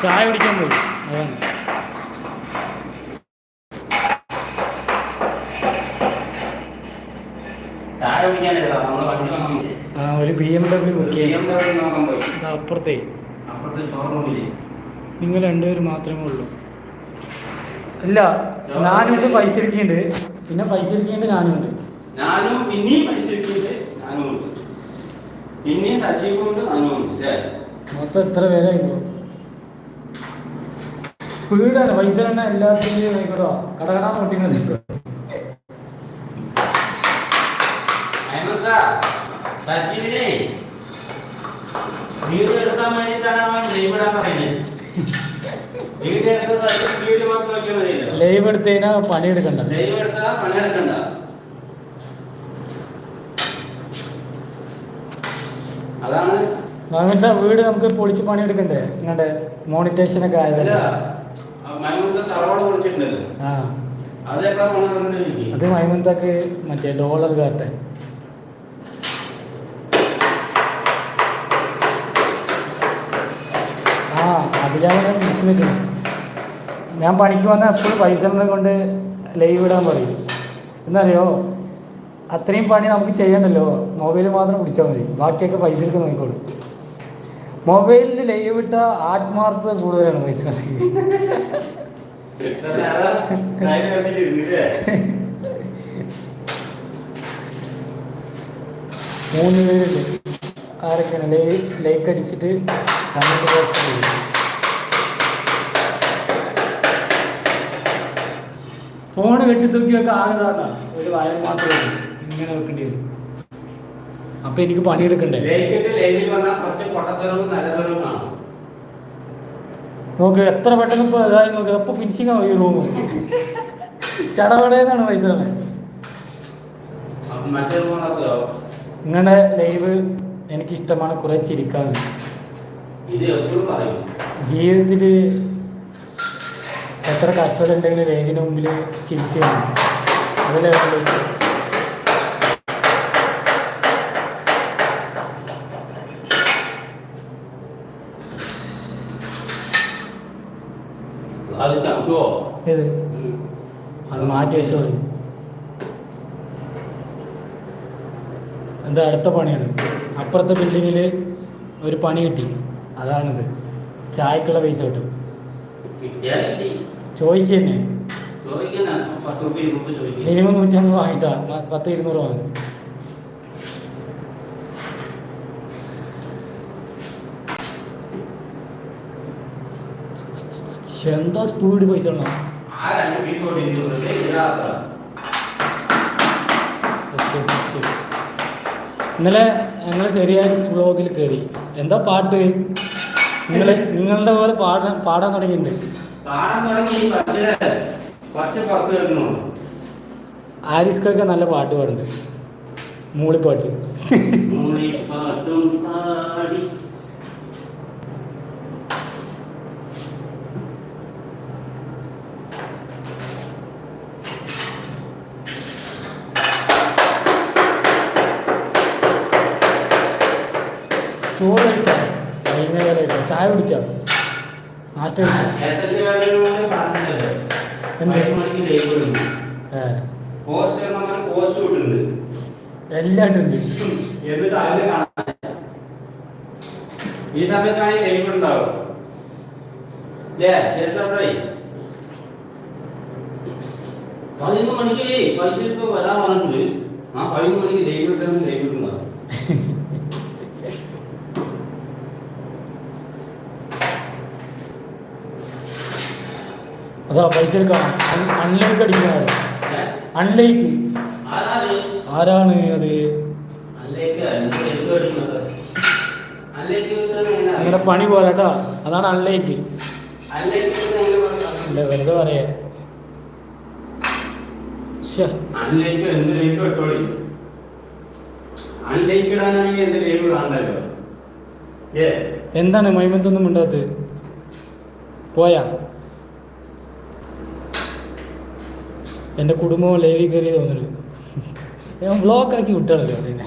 ചായ കുടിക്കാൻ പോയി അതാണ്. ഒരു BMW ബുക്ക് ചെയ്യാം. അപ്പുറത്തേ നിങ്ങൾ രണ്ടുപേരും മാത്രമേ ഉള്ളൂ. ഇല്ല, ഞാനുണ്ട്, പൈസ ഇരിക്കുന്നുണ്ട്, പിന്നെ പൈസ ഇരിക്കുന്നുണ്ട്, ഞാനുണ്ട്. മൊത്തം എത്ര പേരായിപ്പോ? സ്പീഡാണ് പൈസ തന്നെ എല്ലാത്തിനും ആയിക്കോട്ടോ. കടകടാ നോട്ടിങ്ങനെ ലൈവ് എടുത്തതിനാ പണിയെടുക്കണ്ട. അങ്ങനത്തെ വീട് നമുക്ക് പൊളിച്ച് പണിയെടുക്കണ്ടേ? നിങ്ങളുടെ മോണിറ്റേഷനൊക്കെ ആയതല്ലേ? ആ, അത് മൈമന്തൊക്കെ മറ്റേ ഡോളർ കാട്ടെ. ആ, അതിലാണ് പിടിച്ചു നിൽക്കുന്നത്. ഞാൻ പണിക്ക് വന്നാൽ എപ്പോഴും പൈസ കൊണ്ട് ലൈവ് ഇടാൻ പറയും. എന്നറിയോ, അത്രയും പണി നമുക്ക് ചെയ്യണ്ടല്ലോ, മൊബൈൽ മാത്രം പിടിച്ചാൽ മതി, ബാക്കിയൊക്കെ പൈസ എടുത്ത് നോക്കിക്കോളും. മൊബൈലിൽ ലൈവ് ഇട്ട ആത്മാർത്ഥത കൂടുതലാണ് പൈസ. 3 പേരുണ്ട്. ആരൊക്കെയാണ് ലൈക്ക് അടിച്ചിട്ട് കമന്റ് ബോക്സ് ചെയ്യും. ഫോണ് വെട്ടിത്തൂക്കിയൊക്കെ ആകെതാണ് ഒരു വയർ മാത്രമേ ഇങ്ങനെ വെക്കേണ്ടി വരും. അപ്പൊ എനിക്ക് പണിയെടുക്കണ്ടേ? നോക്ക് എത്ര പെട്ടെന്ന് ഇപ്പൊ ഇതായി നോക്ക്. അപ്പൊ ഫിനിഷിംഗ് ആവും ഈ റൂം. ചടപടയെന്നാണ് പൈസ. നിങ്ങളുടെ ലൈവ് എനിക്കിഷ്ടമാണ്, കുറെ ചിരിക്കാൻ. ജീവിതത്തിൽ എത്ര കഷ്ടത ഉണ്ടെങ്കിലും ലൈവിന് മുമ്പിൽ ചിരിച്ചു കാണും. അതിലെ അത് മാറ്റി വെച്ചോളൂ. എന്താ അടുത്ത പണിയാണ്. അപ്പുറത്തെ ബിൽഡിങ്ങിൽ ഒരു പണി കിട്ടി, അതാണിത്. ചായക്കുള്ള പൈസ കിട്ടും. ചോദിക്കുക തന്നെ, മിനിമം 150 വാങ്ങിട്ടാ 10-200 വാങ്ങും. എന്താ സ്പീഡ് പൈസ ഉണ്ടോ? ഇന്നലെ ഞങ്ങൾ ശരിയായ വ്ലോഗിൽ കയറി. എന്താ പാട്ട്? നിങ്ങളുടെ പോലെ പാടാൻ തുടങ്ങിയിട്ടുണ്ട്. ആരിസ്കൊക്കെ നല്ല പാട്ട് പാടുന്നുണ്ട്, മൂളിപ്പാട്ട്. ചോറ് കഴിച്ചാ? വൈകുന്നേരം ചായ കുടിച്ചാ? നാഷ്ട കഴിച്ചാ? എല്ലാം ഉണ്ട്. ഈ സമയത്താണ് ലൈവ് ഉണ്ടാവും. 11 മണിക്ക് പൈസ ഇപ്പൊ വരാൻ പറഞ്ഞിട്ടുണ്ട്. ആ 11 മണിക്ക് ലൈവ് ഇട്ടാൽ ലൈവ് ഇട്ടുണ്ടാവും. അതാ പൈസ എടുക്കാം. അൺലൈക്ക് അടിക്കുന്നത്. അൺലൈക്ക് ആരാണ് അത്? നിങ്ങളുടെ പണി പോരാട്ടോ, അതാണ് അൺലൈക്ക്. അല്ല, വെറുതെ പറയേ. എന്താണ് മൈമത്തൊന്നും ഉണ്ടാത്തത്? പോയാ എൻ്റെ കുടുംബം ലൈവിൽ കയറി തോന്നുന്നു. ഞാൻ ബ്ലോക്ക് ആക്കി വിട്ടാണല്ലോ അതിനെ.